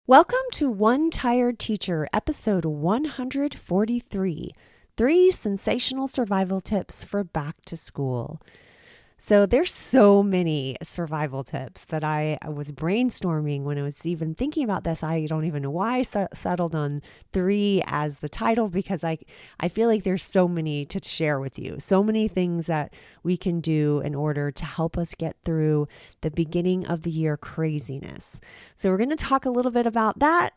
Welcome to One Tired Teacher, episode 143, 3 Sensational Survival Tips for Back to School. So there's so many survival tips that I was brainstorming when I was even thinking about this. I don't even know why I settled on 3 as the title, because I feel like there's so many to share with you. So many things that we can do in order to help us get through the beginning of the year craziness. So we're going to talk a little bit about that.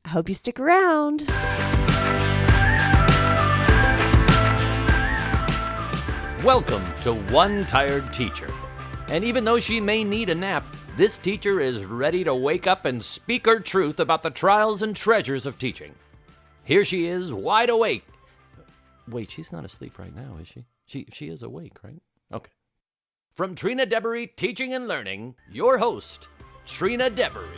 I hope you stick around. Welcome to One Tired Teacher. And even though she may need a nap, this teacher is ready to wake up and speak her truth about the trials and treasures of teaching. Here she is, wide awake. Wait, she's not asleep right now, is she? She is awake, right? Okay. From Trina Debery Teaching and Learning, your host, Trina Debery.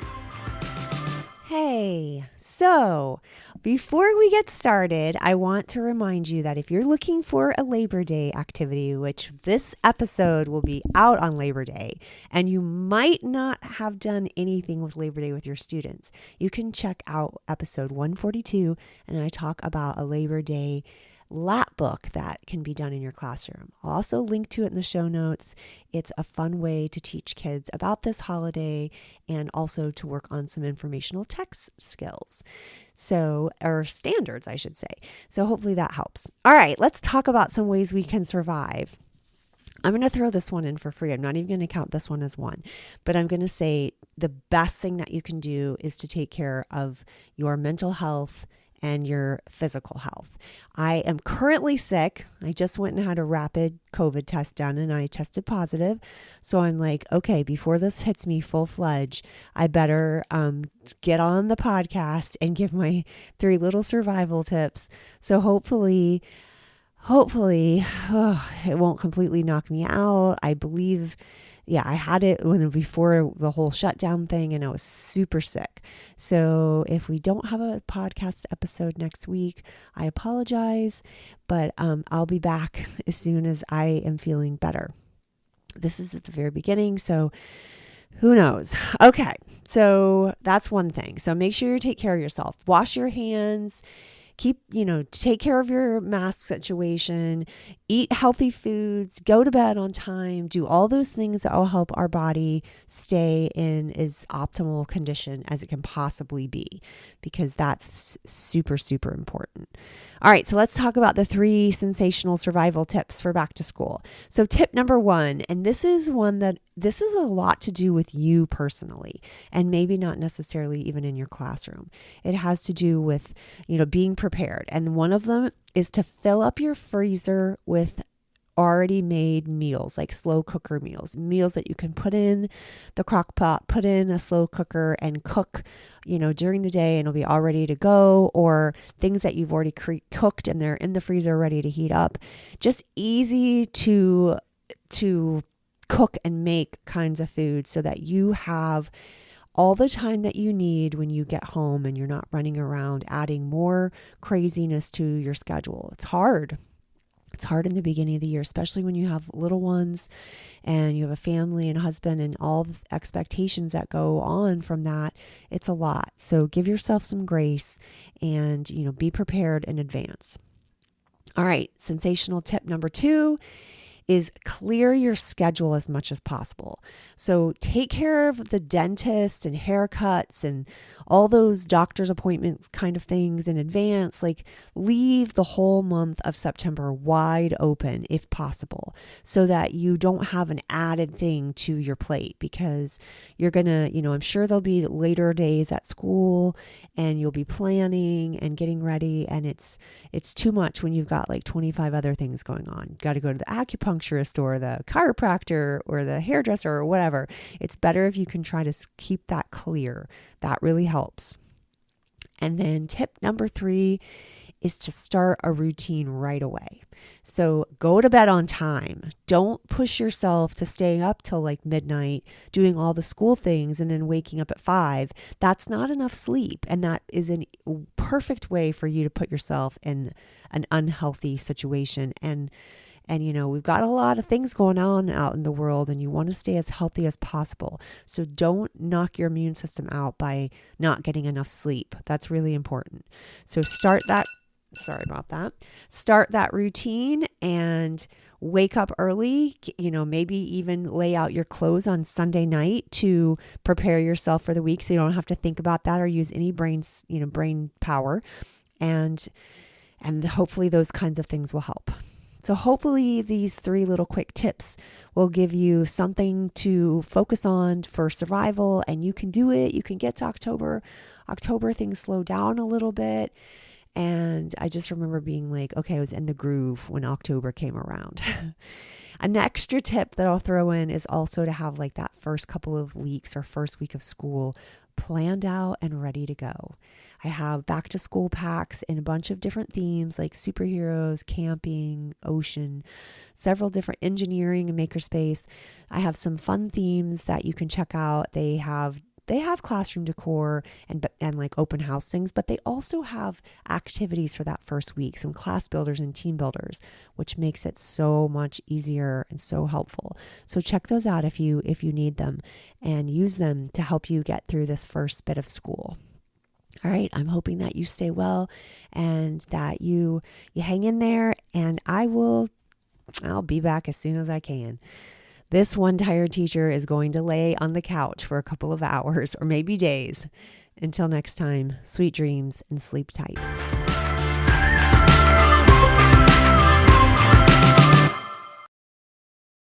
Hey, so before we get started, I want to remind you that if you're looking for a Labor Day activity, which this episode will be out on Labor Day, and you might not have done anything with Labor Day with your students, you can check out episode 142, and I talk about a Labor Day lap book that can be done in your classroom. I'll also link to it in the show notes. It's a fun way to teach kids about this holiday and also to work on some informational text skills. Or standards, I should say. So hopefully that helps. All right, let's talk about some ways we can survive. I'm going to throw this one in for free. I'm not even going to count this one as one, but I'm going to say the best thing that you can do is to take care of your mental health and your physical health. I am currently sick. I just went and had a rapid COVID test done and I tested positive. So I'm like, okay, before this hits me full-fledged, I better get on the podcast and give my 3 little survival tips. So hopefully, it won't completely knock me out. I believe, I had it before the whole shutdown thing and I was super sick. So if we don't have a podcast episode next week, I apologize, but I'll be back as soon as I am feeling better. This is at the very beginning, so who knows? Okay, so that's one thing. So make sure you take care of yourself. Wash your hands. Take care of your mask situation, eat healthy foods, go to bed on time, do all those things that will help our body stay in as optimal condition as it can possibly be, because that's super, super important. All right, so let's talk about the 3 sensational survival tips for back to school. So tip number 1, and this is a lot to do with you personally, and maybe not necessarily even in your classroom. It has to do with, being prepared. And one of them is to fill up your freezer with already made meals, like slow cooker meals that you can put in the crock pot, put in a slow cooker and cook, during the day, and it'll be all ready to go, or things that you've already cooked and they're in the freezer ready to heat up. Just easy to cook and make kinds of food so that you have all the time that you need when you get home and you're not running around adding more craziness to your schedule. It's hard. It's hard in the beginning of the year, especially when you have little ones and you have a family and husband and all the expectations that go on from that. It's a lot. So give yourself some grace and, be prepared in advance. All right. Sensational tip number 2 is clear your schedule as much as possible. So take care of the dentist and haircuts and all those doctor's appointments kind of things in advance. Like, leave the whole month of September wide open if possible, so that you don't have an added thing to your plate, because you're going to, I'm sure there'll be later days at school and you'll be planning and getting ready, and it's too much when you've got like 25 other things going on. You got to go to the acupuncturist or the chiropractor or the hairdresser or whatever. It's better if you can try to keep that clear. That really helps. And then tip number 3 is to start a routine right away. So go to bed on time. Don't push yourself to staying up till like midnight doing all the school things and then waking up at 5. That's not enough sleep. And that is a perfect way for you to put yourself in an unhealthy situation. And And, we've got a lot of things going on out in the world, and you want to stay as healthy as possible. So don't knock your immune system out by not getting enough sleep. That's really important. So start that routine and wake up early, maybe even lay out your clothes on Sunday night to prepare yourself for the week so you don't have to think about that or use any brain power. And hopefully those kinds of things will help. So hopefully these 3 little quick tips will give you something to focus on for survival, and you can do it. You can get to October. October, things slow down a little bit. And I just remember being like, okay, I was in the groove when October came around. An extra tip that I'll throw in is also to have like that first couple of weeks or first week of school planned out and ready to go. I have back to school packs in a bunch of different themes like superheroes, camping, ocean, several different engineering and makerspace. I have some fun themes that you can check out. They have classroom decor and like open house things, but they also have activities for that first week, some class builders and team builders, which makes it so much easier and so helpful. So check those out if you need them, and use them to help you get through this first bit of school. All right, I'm hoping that you stay well and that you hang in there, and I'll be back as soon as I can. This one tired teacher is going to lay on the couch for a couple of hours or maybe days. Until next time, sweet dreams and sleep tight.